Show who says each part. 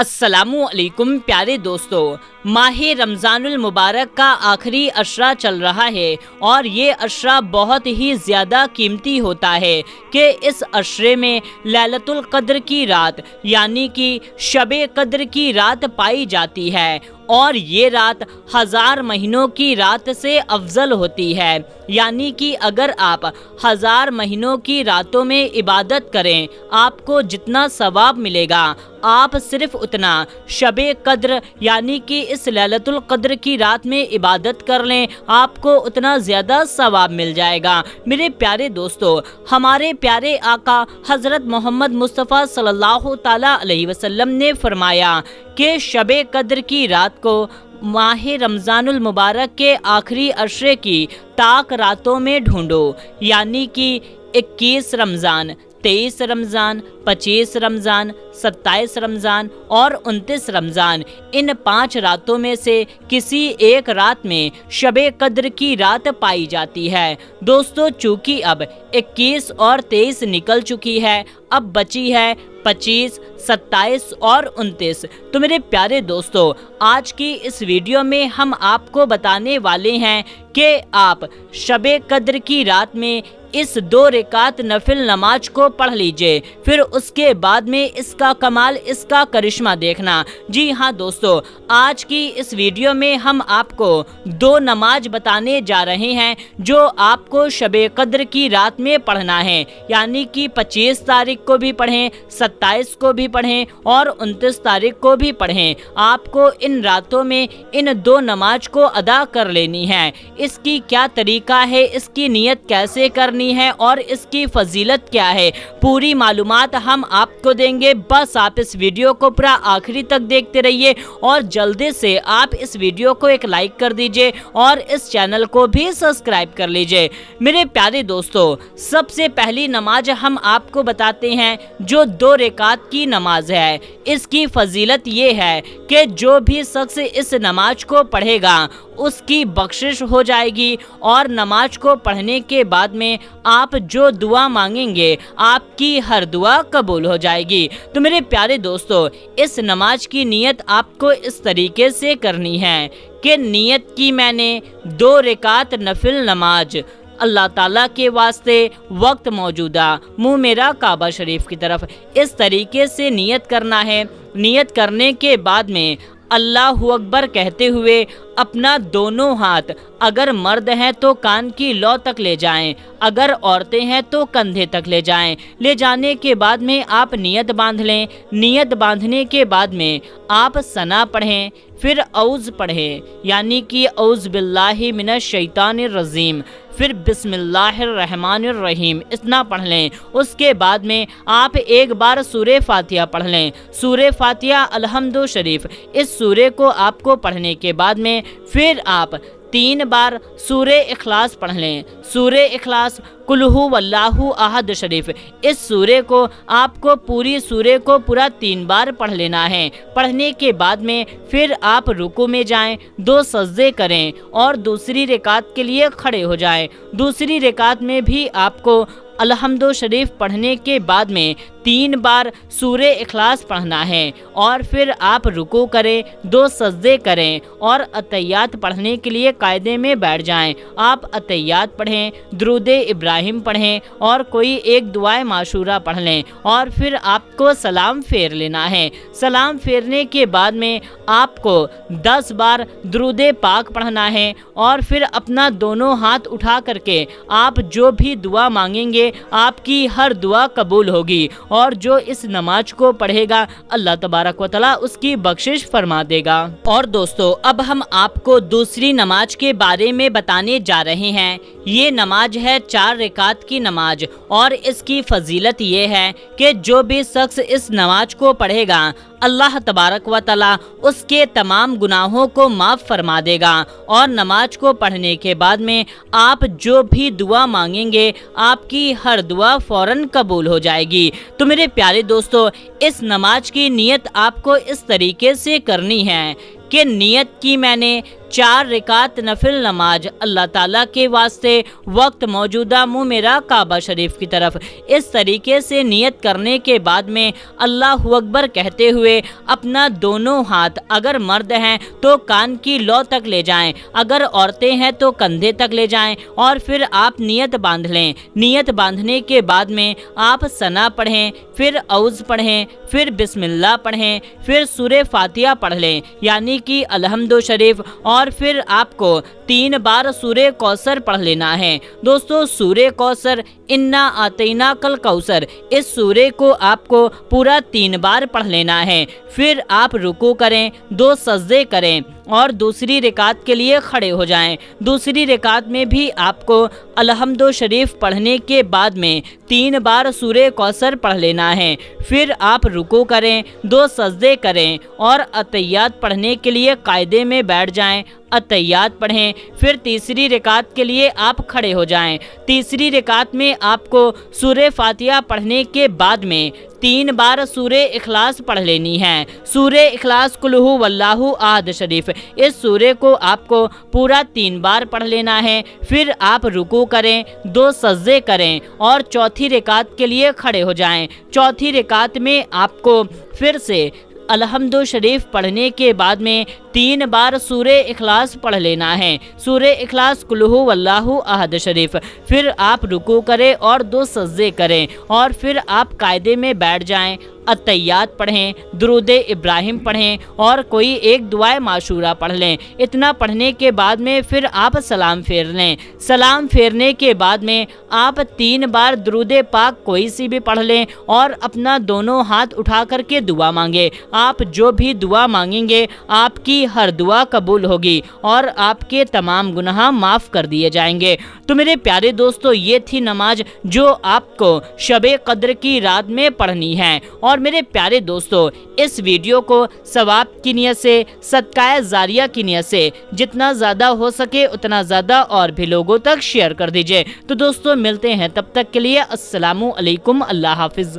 Speaker 1: अस्सलामु अलैकुम प्यारे दोस्तों, माह रमज़ान मुबारक का आखिरी अशरा चल रहा है और ये अशरा बहुत ही ज़्यादा कीमती होता है कि इस अशरे में लैलतुल क़द्र की रात यानी कि शब-ए क़द्र की रात पाई जाती है और ये रात 1000 महीनों की रात से अफजल होती है। यानी कि अगर आप 1000 महीनों की रातों में इबादत करें, आपको जितना सवाब मिलेगा आप सिर्फ उतना शब-ए क़द्र यानी कि इस लैलतुल क़द्र की रात में इबादत कर लें, आपको उतना ज़्यादा सवाब मिल जाएगा। मेरे प्यारे दोस्तों, हमारे प्यारे आका हज़रत मोहम्मद मुस्तफ़ा सल्लल्लाहु ताला अलैहि वसल्लम ने फरमाया कि शब-ए क़द्र की रात को माह रमज़ानुल मुबारक के आखिरी अशरे की ताक रातों में ढूंढो, यानी कि 21 रमज़ान, 23 रमज़ान, 25 रमज़ान, 27 रमज़ान और 29 रमज़ान, इन 5 रातों में से किसी एक रात में शब-ए क़द्र की रात पाई जाती है। दोस्तों, चूँकि अब 21 और 23 निकल चुकी है, अब बची है 25, 27 और 29। तो मेरे प्यारे दोस्तों, आज की इस वीडियो में हम आपको बताने वाले हैं कि आप शब-ए क़द्र की रात में इस 2 रकात नफिल नमाज को पढ़ लीजिए, फिर उसके बाद में इसका कमाल, इसका करिश्मा देखना। जी हाँ दोस्तों, आज की इस वीडियो में हम आपको 2 नमाज बताने जा रहे हैं जो आपको शब-ए क़द्र की रात में पढ़ना है, यानी कि 25 तारीख को भी पढ़ें, 27 को भी पढ़ें और 29 तारीख को भी पढ़ें। आपको इन रातों में इन 2 नमाज को अदा कर लेनी है। इसकी क्या तरीका है, इसकी नियत कैसे करनी है और इसकी फजीलत क्या है, पूरी मालूमात हम आपको देंगे। बस आप इस वीडियो को पूरा आखिरी तक देखते रहिए और जल्दी से आप इस वीडियो को एक लाइक कर दीजिए और इस चैनल को भी सब्सक्राइब कर लीजिए। मेरे प्यारे दोस्तों, सबसे पहली नमाज हम आपको बताते हैं जो 2 रकात की नमाज है। इसकी फजीलत ये है कि जो भी शख्स इस नमाज को पढ़ेगा उसकी बख्शिश हो जाएगी और नमाज को पढ़ने के बाद में आप जो दुआ मांगेंगे आपकी हर दुआ कबूल हो जाएगी। तो मेरे प्यारे दोस्तों, इस नमाज की नियत आपको इस तरीके से करनी है कि नियत की मैंने 2 रकात नफिल नमाज अल्लाह ताला के वास्ते, वक्त मौजूदा, मुँह मेरा काबा शरीफ की तरफ, इस तरीके से नियत करना है। नियत करने के बाद में अल्लाहु अकबर कहते हुए अपना दोनों हाथ, अगर मर्द हैं तो कान की लौ तक ले जाएं, अगर औरतें हैं तो कंधे तक ले जाएं। ले जाने के बाद में आप नियत बांध लें। नियत बांधने के बाद में आप सना पढ़ें, फिर औज़ पढ़ें, यानी कि औज़ बिल्लाहि मिनश शैतानिर रजीम, फिर बिस्मिल्लाहिर रहमानिर रहीम, इतना पढ़ लें। उसके बाद में आप एक बार सूरे फातिहा पढ़ लें, सूरे फातिहा अलहम्दु शरीफ। इस सूरे को आपको पढ़ने के बाद में फिर आप 3 बार सूरे इखलास पढ़ लें, सूरे इखलास, कुल्हु वल्लाहु अहद शरीफ। इस सूरे को आपको पूरी सूरे को पूरा 3 बार पढ़ लेना है। पढ़ने के बाद में फिर आप रुकू में जाएं, 2 सजदे करें और दूसरी रकात के लिए खड़े हो जाएं। दूसरी रकात में भी आपको अलहम्दु शरीफ पढ़ने के बाद में 3 बार सूरे इखलास पढ़ना है और फिर आप रुकू करें, 2 सजदे करें और अतहियात पढ़ने के लिए कायदे में बैठ जाएं। आप अतहियात पढ़ें, दुरूदे इब्राहिम पढ़ें और कोई एक दुआए माशूरा पढ़ लें और फिर आपको सलाम फेर लेना है। सलाम फेरने के बाद में आपको 10 बार दुरूदे पाक पढ़ना है और फिर अपना दोनों हाथ उठा करके आप जो भी दुआ मांगेंगे आपकी हर दुआ कबूल होगी और जो इस नमाज को पढ़ेगा अल्लाह तबारक व तआला उसकी बख्शिश फरमा देगा। और दोस्तों, अब हम आपको दूसरी नमाज के बारे में बताने जा रहे हैं। ये नमाज है 4 रकात की नमाज और इसकी फजीलत ये है कि जो भी शख्स इस नमाज को पढ़ेगा अल्लाह तबारक व तआला उसके तमाम गुनाहों को माफ़ फरमा देगा और नमाज को पढ़ने के बाद में आप जो भी दुआ मांगेंगे आपकी हर दुआ फ़ौरन कबूल हो जाएगी। तो मेरे प्यारे दोस्तों, इस नमाज की नियत आपको इस तरीके से करनी है کہ نیت کی میں نے 4 رکعت نفل نماز اللہ تعالیٰ کے واسطے، وقت موجودہ منہ میرا کعبہ شریف کی طرف۔ اس طریقے سے نیت کرنے کے بعد میں اللہ اکبر کہتے ہوئے اپنا دونوں ہاتھ، اگر مرد ہیں تو کان کی لو تک لے جائیں، اگر عورتیں ہیں تو کندھے تک لے جائیں، اور پھر آپ نیت باندھ لیں۔ نیت باندھنے کے بعد میں آپ ثنا پڑھیں، پھر اعوذ پڑھیں، پھر بسم اللہ پڑھیں، پھر سورہ فاتحہ پڑھ لیں یعنی کہ الحمد شریف، اور پھر آپ کو 3 بار سورہ کوثر پڑھ لینا ہے۔ دوستو سورہ کوثر، انا آتینا کل کوثر، اس سورے کو آپ کو پورا 3 بار پڑھ لینا ہے۔ پھر آپ رکوع کریں، 2 سجدے کریں اور دوسری رکعت کے لیے کھڑے ہو جائیں۔ دوسری رکعت میں بھی آپ کو الحمد شریف پڑھنے کے بعد میں 3 بار سورہ کوثر پڑھ لینا ہے۔ پھر آپ رکوع کریں، 2 سجدے کریں اور اتحیات پڑھنے کے لیے قاعدے میں بیٹھ جائیں، اتحیات پڑھیں۔ پھر تیسری رکعت کے لیے آپ کھڑے ہو جائیں۔ تیسری رکعت میں آپ کو سورہ فاتحہ پڑھنے کے بعد میں 3 بار سورہ اخلاص پڑھ لینی ہے۔ سورہ اخلاص قل ھو واللہ احد شریف، اس سورے کو آپ کو پورا 3 بار پڑھ لینا ہے۔ پھر آپ رکوع کریں، 2 سجدے کریں اور چوتھی رکعت کے لیے کھڑے ہو جائیں۔ چوتھی رکعت میں آپ کو پھر سے الحمد شریف پڑھنے کے بعد میں 3 بار سورہ اخلاص پڑھ لینا ہے۔ سورہ اخلاص قل ھو واللہ احد شریف، پھر آپ رکوع کریں اور 2 سجدے کریں اور پھر آپ قاعدے میں بیٹھ جائیں، اتحیات پڑھیں، درود ابراہیم پڑھیں اور کوئی ایک دعائے معشورہ پڑھ لیں۔ اتنا پڑھنے کے بعد میں پھر آپ سلام پھیر لیں۔ سلام پھیرنے کے بعد میں آپ 3 بار درود پاک کوئی سی بھی پڑھ لیں اور اپنا دونوں ہاتھ اٹھا کر کے دعا مانگیں۔ آپ جو بھی دعا مانگیں گے آپ کی ہر دعا قبول ہوگی اور آپ کے تمام گناہ معاف کر دیے جائیں گے۔ تو میرے پیارے دوستو یہ تھی نماز جو آپ کو شب قدر کی رات میں پڑھنی ہے۔ اور میرے پیارے دوستو اس ویڈیو کو ثواب کی نیت سے، صدقہ جاریہ کی نیت سے جتنا زیادہ ہو سکے اتنا زیادہ اور بھی لوگوں تک شیئر کر دیجئے۔ تو دوستو ملتے ہیں تب تک کے لیے، السلام علیکم، اللہ حافظ۔